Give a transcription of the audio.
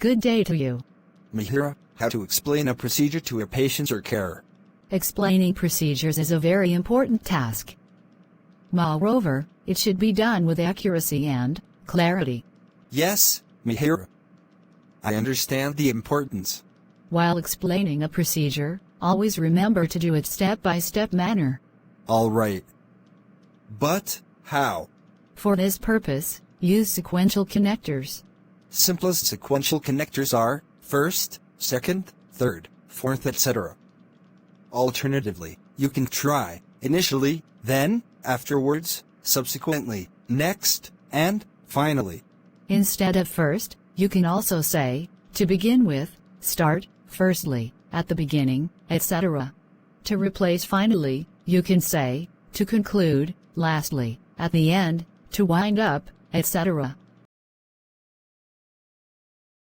Good day to you. Mihiraa, how to explain a procedure to a patient or carer. Explaining procedures is a very important task. Moreover, it should be done with accuracy and clarity. Yes, Mihiraa. I understand the importance. While explaining a procedure, always remember to do it step-by-step manner. All right. But how? For this purpose, use sequential connectors. Simplest sequential connectors are first, second, third, fourth, etc. Alternatively, you can try initially, then, afterwards, subsequently, next, and finally. Instead of first, you can also say, to begin with, start, firstly, at the beginning, etc. To replace finally, you can say, to conclude, lastly, at the end, to wind up, etc.